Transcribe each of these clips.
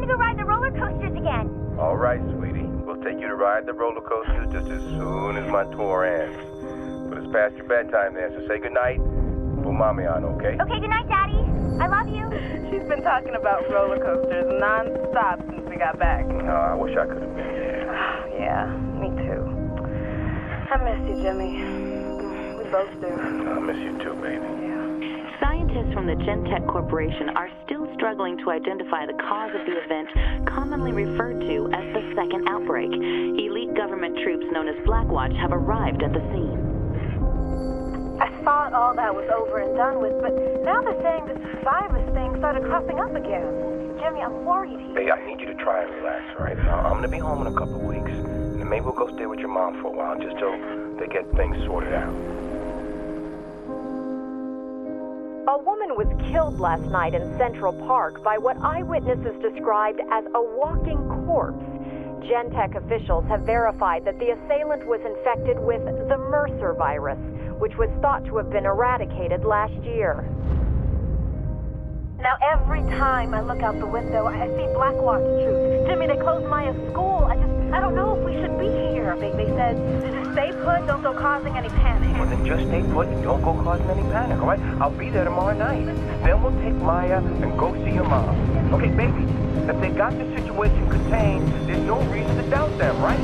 go ride the roller coasters again. All right, sweetie. We'll take you to ride the roller coasters just as soon as my tour ends. But it's past your bedtime there, so say goodnight. Put Mommy on, okay? Okay, good night, Daddy. I love you. She's been talking about roller coasters non-stop since we got back. No, I wish I could have been there. Yeah, me too. I miss you, Jimmy. We both do. I miss you too, baby. Yeah. Scientists from the Gentech Corporation are still struggling to identify the cause of the event commonly referred to as the second outbreak. Elite government troops known as Blackwatch have arrived at the scene. I thought all that was over and done with, but now they're saying this virus thing started cropping up again. Jimmy, I'm worried here. Hey, I need you to try and relax, all right? I'm going to be home in a couple of weeks. And then maybe we'll go stay with your mom for a while, just till they get things sorted out. A woman was killed last night in Central Park by what eyewitnesses described as a walking corpse. Gentech officials have verified that the assailant was infected with the Mercer virus, which was thought to have been eradicated last year. Now every time I look out the window, I see Blackwatch troops. Jimmy, they closed Maya's school. I don't know if we should be here. They said, just stay put, don't go causing any panic. Well, then just stay put and don't go causing any panic, all right? I'll be there tomorrow night. Then we'll take Maya and go see your mom. Okay, baby, if they got the situation contained, there's no reason to doubt them, right?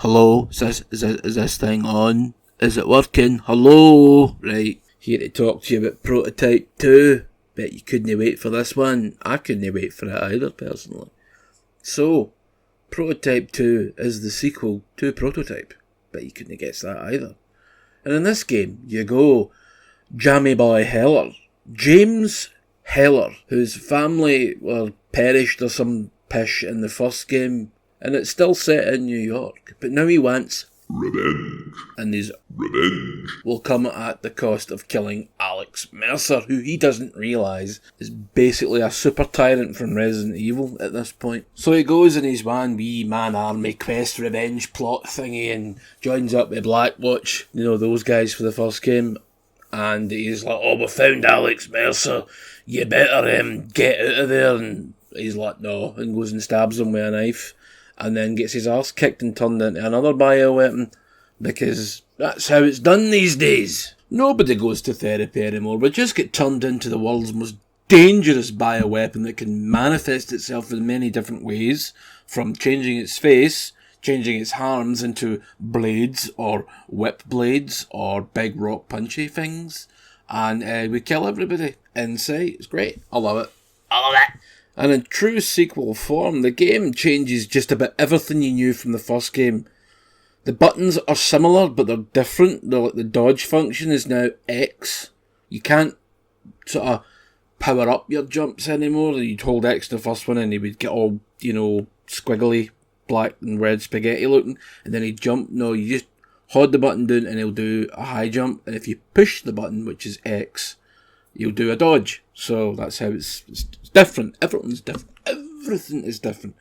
Hello? Is this thing on? Is it working? Hello? Right, here to talk to you about Prototype 2. Bet you couldn't wait for this one. I couldn't wait for it either, personally. So, Prototype 2 is the sequel to Prototype. Bet you couldn't guess that either. And in this game, you go Jammy Boy Heller. James Heller, whose family were perished or some pish in the first game, and it's still set in New York. But now he wants revenge. And his revenge will come at the cost of killing Alex Mercer, who he doesn't realise is basically a super tyrant from Resident Evil at this point. So he goes in his one wee man army quest revenge plot thingy and joins up with Blackwatch, you know, those guys for the first game. And he's like, oh, we found Alex Mercer, you better get out of there. And he's like, no, and goes and stabs him with a knife. And then gets his arse kicked and turned into another bioweapon, because that's how it's done these days. Nobody goes to therapy anymore, we just get turned into the world's most dangerous bioweapon that can manifest itself in many different ways, from changing its face, changing its arms into blades, or whip blades, or big rock punchy things, and we kill everybody in sight. It's great. I love it. I love it. And in true sequel form, the game changes just about everything you knew from the first game. The buttons are similar, but they're different. The dodge function is now X. You can't sort of power up your jumps anymore. You'd hold X in the first one and he would get all, you know, squiggly, black and red spaghetti looking, and then he'd jump. No, you just hold the button down and he'll do a high jump, and if you push the button, which is X, you'll do a dodge. So that's how it's different. Everything's different. Everything is different.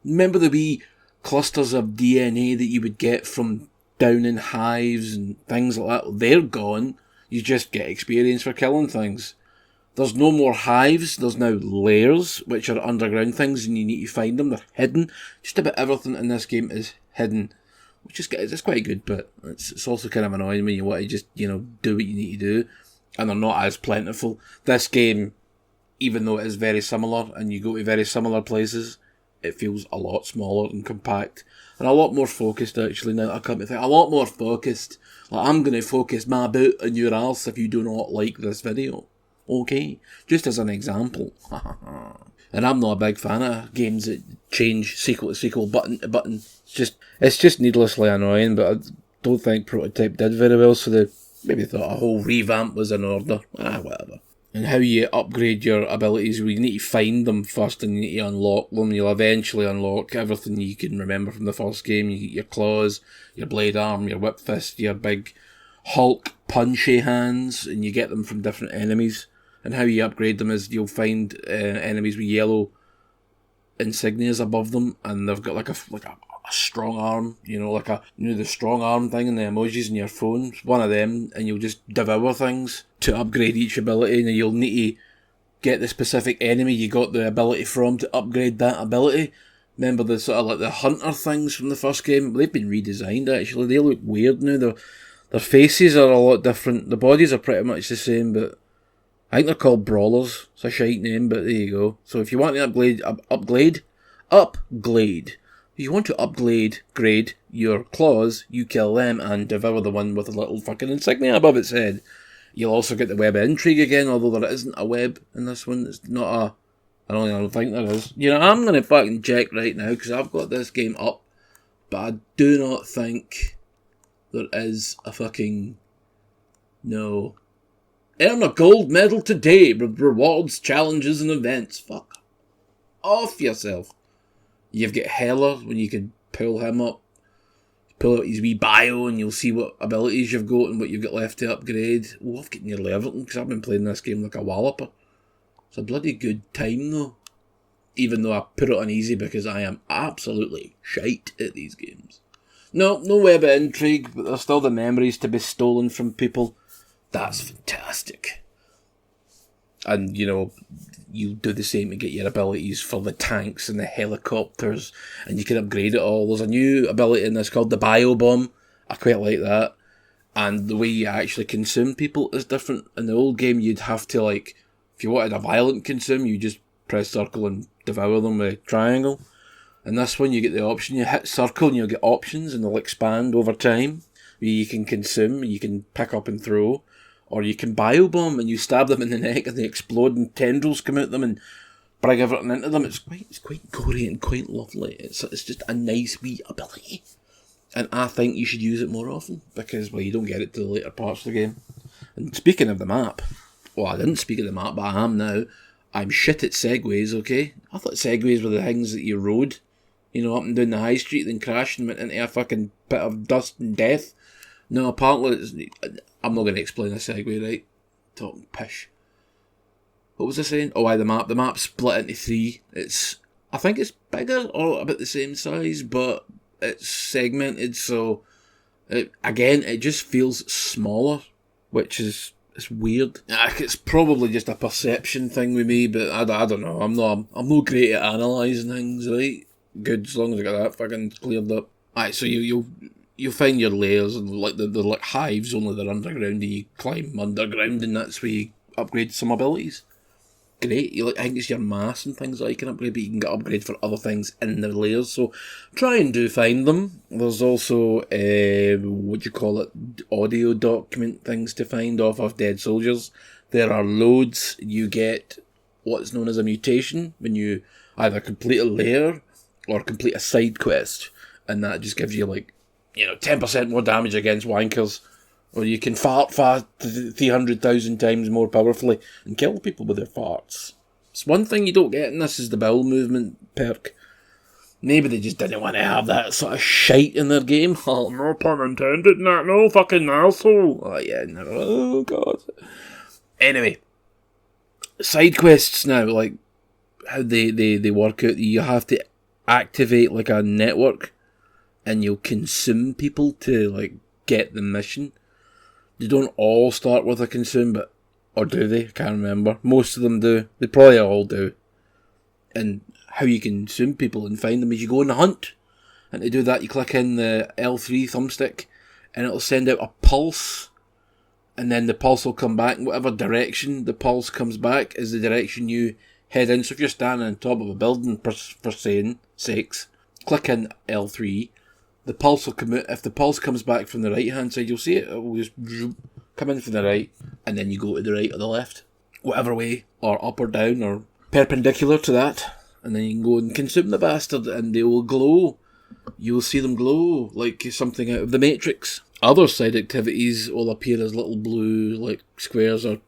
Remember the wee clusters of DNA that you would get from down in hives and things like that? They're gone. You just get experience for killing things. There's no more hives. There's now layers, which are underground things, and you need to find them. They're hidden. Just about everything in this game is hidden, which is it's quite good, but it's also kind of annoying when you want to just, you know, do what you need to do. And they're not as plentiful. This game, even though it is very similar, and you go to very similar places, it feels a lot smaller and compact. And a lot more focused, actually, now that I come to think. A lot more focused. Like, I'm going to focus my boot on your arse if you do not like this video. Okay? Just as an example. And I'm not a big fan of games that change sequel to sequel, button to button. It's just needlessly annoying, but I don't think Prototype did very well, so they maybe thought a whole revamp was in order. Whatever. And how you upgrade your abilities, well, you need to find them first and you need to unlock them. You'll eventually unlock everything you can remember from the first game. You get your claws, your blade arm, your whip fist, your big Hulk punchy hands, and you get them from different enemies. And how you upgrade them is you'll find enemies with yellow insignias above them, and they've got like a a strong arm, like the strong arm thing and the emojis in your phone, one of them, and you'll just devour things to upgrade each ability, and you'll need to get the specific enemy you got the ability from to upgrade that ability. Remember the sort of like the hunter things from the first game? They've been redesigned actually. They look weird now. Their faces are a lot different. The bodies are pretty much the same, but I think they're called brawlers. It's a shite name, but there you go. So if you want to upgrade. If you want to grade your claws, you kill them and devour the one with a little fucking insignia above its head. You'll also get the web of intrigue again, although there isn't a web in this one. It's not I don't think there is. I'm going to fucking check right now, because I've got this game up, but I do not think there is a fucking... No. Earn a gold medal today with rewards, challenges and events. Fuck off yourself. You've got Heller, when you can pull him up. Pull out his wee bio and you'll see what abilities you've got and what you've got left to upgrade. Oh, I've got nearly everything, because I've been playing this game like a walloper. It's a bloody good time though. Even though I put it on easy because I am absolutely shite at these games. No web of intrigue, but there's still the memories to be stolen from people. That's fantastic. And, you do the same to get your abilities for the tanks and the helicopters, and you can upgrade it all. There's a new ability in this called the Bio Bomb. I quite like that. And the way you actually consume people is different. In the old game, you'd have to, if you wanted a violent consume, you just press circle and devour them with a triangle. In this one, you get the option, you hit circle and you'll get options, and they'll expand over time. You can consume, you can pick up and throw, or you can biobomb and you stab them in the neck and they explode and tendrils come out them and bring everything into them. It's quite gory and quite lovely. It's just a nice wee ability. And I think you should use it more often, because, you don't get it to the later parts of the game. And speaking of the map, well, I didn't speak of the map, but I am now. I'm shit at segways, okay? I thought segways were the things that you rode, up and down the high street, then crashed and went into a fucking pit of dust and death. No, apparently, I'm not going to explain a segue, right? Talking pish. What was I saying? Oh, the map. The map's split into 3. I think it's bigger or about the same size, but it's segmented, so it just feels smaller, which is weird. It's probably just a perception thing with me, but I don't know. I'm not great at analysing things, right? Good, as long as I got that fucking cleared up. Alright, so you'll find your layers, and they're like hives, only they're underground, and you climb underground, and that's where you upgrade some abilities. Great, I think it's your mass and things that you can upgrade, but you can get upgrade for other things in the layers, so try and do find them. There's also, audio document things to find off of dead soldiers. There are loads. You get what's known as a mutation when you either complete a layer or complete a side quest, and that just gives you 10% more damage against wankers, or you can fart 300,000 times more powerfully and kill people with their farts. It's one thing you don't get in this is the bowel movement perk. Maybe they just didn't want to have that sort of shite in their game. Oh, no pun intended, no fucking asshole. Oh yeah, no, oh god. Anyway, side quests now, how they work out, you have to activate a network, and you'll consume people to get the mission. They don't all start with a consume, or do they? I can't remember. Most of them do. They probably all do. And how you consume people and find them is you go on the hunt. And to do that, you click in the L3 thumbstick, and it'll send out a pulse. And then the pulse will come back, in whatever direction the pulse comes back is the direction you head in. So if you're standing on top of a building, for saying sakes, click in L3. The pulse will come out. If the pulse comes back from the right hand side, you'll see it. It will just come in from the right, and then you go to the right or the left, whatever way, or up or down, or perpendicular to that, and then you can go and consume the bastard, and they will glow. You'll see them glow like something out of the Matrix. Other side activities will appear as little blue squares or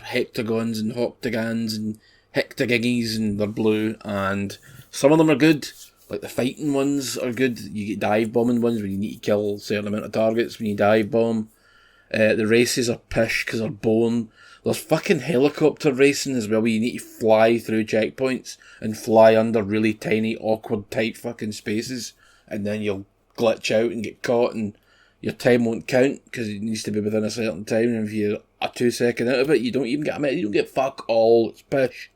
hectagons and hoctagons and hectagiggies, and they're blue, and some of them are good. The fighting ones are good. You get dive bombing ones where you need to kill a certain amount of targets when you dive bomb. The races are pish because they're bone. There's fucking helicopter racing as well, where you need to fly through checkpoints and fly under really tiny, awkward, tight fucking spaces and then you'll glitch out and get caught, and your time won't count because it needs to be within a certain time. And if you're a 2 second out of it, you don't even get a minute. You don't get fuck all. It's pish.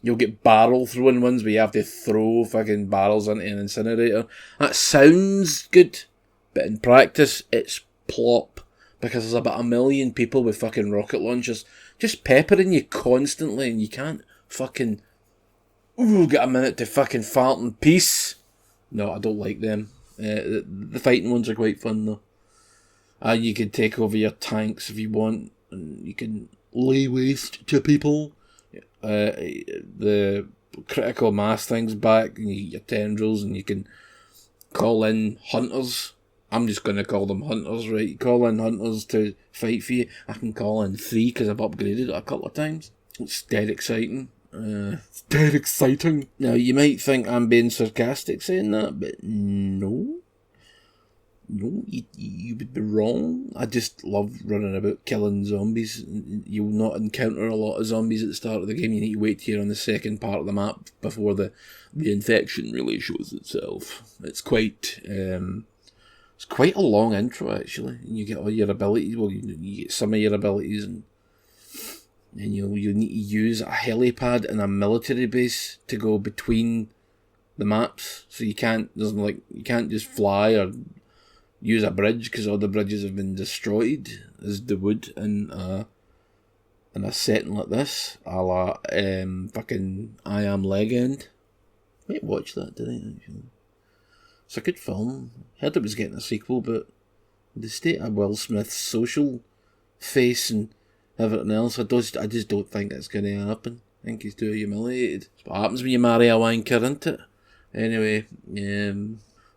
You'll get barrel throwing ones where you have to throw fucking barrels into an incinerator. That sounds good, but in practice, it's plop. Because there's about 1 million people with fucking rocket launchers just peppering you constantly, and you can't fucking get a minute to fucking fart in peace. No, I don't like them. The fighting ones are quite fun though. You can take over your tanks if you want, and you can lay waste to people. The critical mass thing's back, and you get your tendrils, and you can call in hunters. I'm just going to call them hunters, right? You call in hunters to fight for you. I can call in 3 because I've upgraded it a couple of times. It's dead exciting. It's dead exciting. Now, you might think I'm being sarcastic saying that, but no. No, you would be wrong. I just love running about killing zombies. You'll not encounter a lot of zombies at the start of the game. You need to wait till you're on the second part of the map before the infection really shows itself. It's quite a long intro actually. And you get all your abilities. Well, you get some of your abilities, and you need to use a helipad and a military base to go between the maps. So you can't just fly or use a bridge because all the bridges have been destroyed, as they would in a setting like this, a la fucking I Am Legend. I might watch that today actually. It's a good film. Heard it was getting a sequel, but the state of Will Smith's social face and everything else, I just don't think it's going to happen. I think he's too humiliated. It's what happens when you marry a wanker, isn't it? Anyway,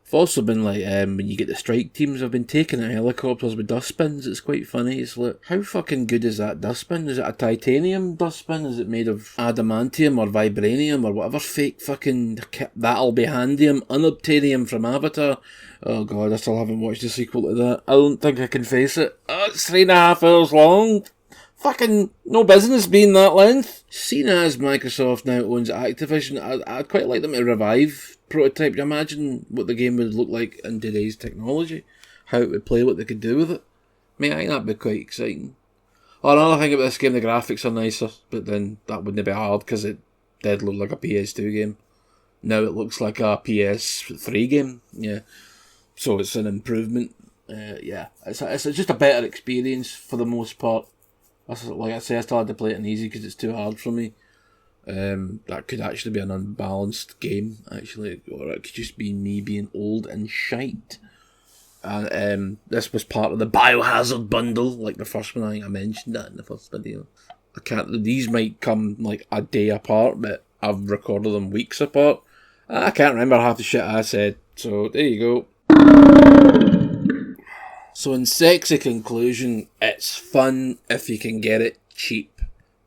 I've also been like, when you get the strike teams, I've been taking out helicopters with dustbins. It's quite funny. It's like, how fucking good is that dustbin? Is it a titanium dustbin? Is it made of adamantium or vibranium or whatever fake fucking that'll be handium, unobtainium from Avatar? Oh god, I still haven't watched the sequel to that. I don't think I can face it. Oh, it's 3.5 hours long. Fucking no business being that length. Seeing as Microsoft now owns Activision, I'd quite like them to revive Prototype. Imagine what the game would look like in today's technology, how it would play, what they could do with it. I mean, I think that'd be quite exciting. Oh, another thing about this game, the graphics are nicer, but then that wouldn't be hard because it did look like a PS2 game. Now it looks like a PS3 game, yeah. So it's an improvement. Yeah, it's just a better experience for the most part. Like I say, I still had to play it on easy because it's too hard for me. That could actually be an unbalanced game, actually, or it could just be me being old and shite. And this was part of the Biohazard bundle, like the first one. I think I mentioned that in the first video. These might come like a day apart, but I've recorded them weeks apart. I can't remember half the shit I said, so there you go. So in sexy conclusion, it's fun if you can get it cheap.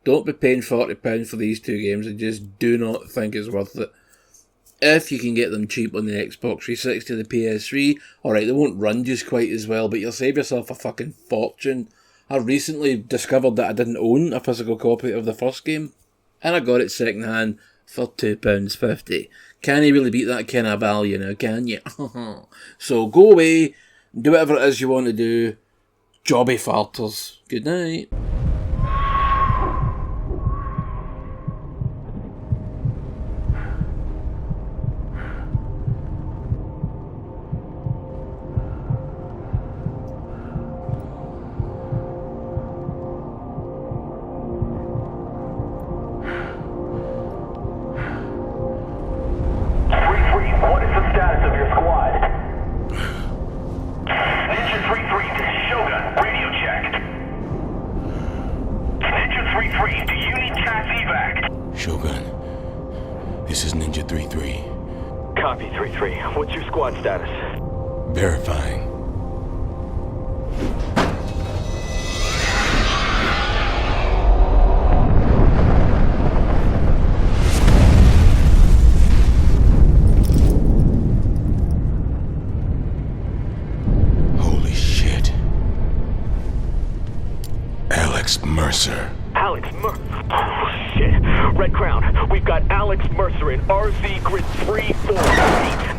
Don't be paying £40 for these two games. I just do not think it's worth it. If you can get them cheap on the Xbox 360 or the PS3, alright, they won't run just quite as well, but you'll save yourself a fucking fortune. I recently discovered that I didn't own a physical copy of the first game, and I got it second hand for £2.50. Can you really beat that kind of value now, can you? So go away, do whatever it is you want to do. Jobby farters. Good night. Shogun, this is Ninja 3-3. Copy, 3-3. What's your squad status? Verifying. Holy shit. Alex Mercer. Alex Mercer? Oh, shit. Red Crown, we've got Alex Mercer in RZ Grid 3-4.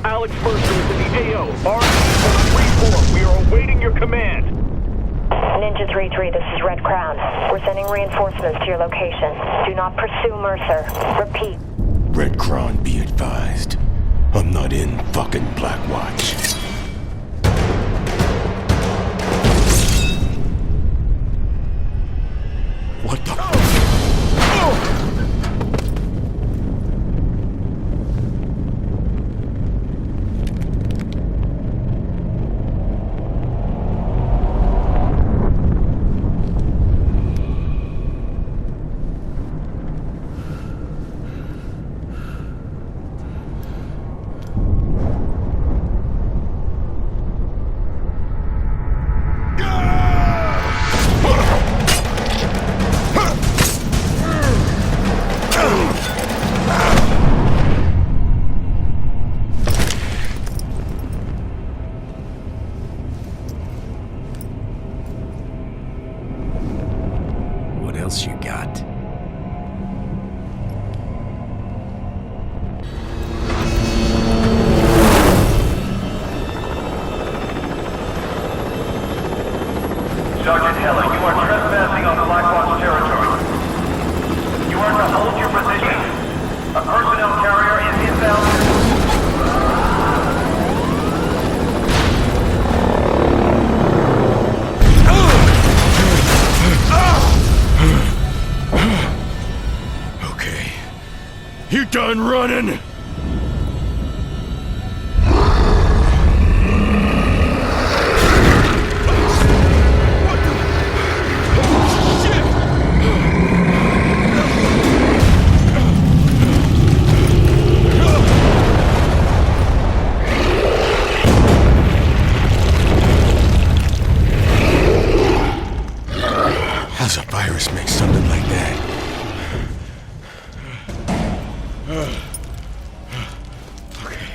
Alex Mercer is in the AO, RZ 3-4. We are awaiting your command. Ninja 3-3, this is Red Crown. We're sending reinforcements to your location. Do not pursue Mercer. Repeat. Red Crown, be advised. I'm not in fucking Blackwatch. What the? What else you got? Sergeant Heller, you are trespassing on Blackwatch territory. You are to hold your position. A personnel carrier is inbound. Okay. You done running? How's a virus make something like that? Okay.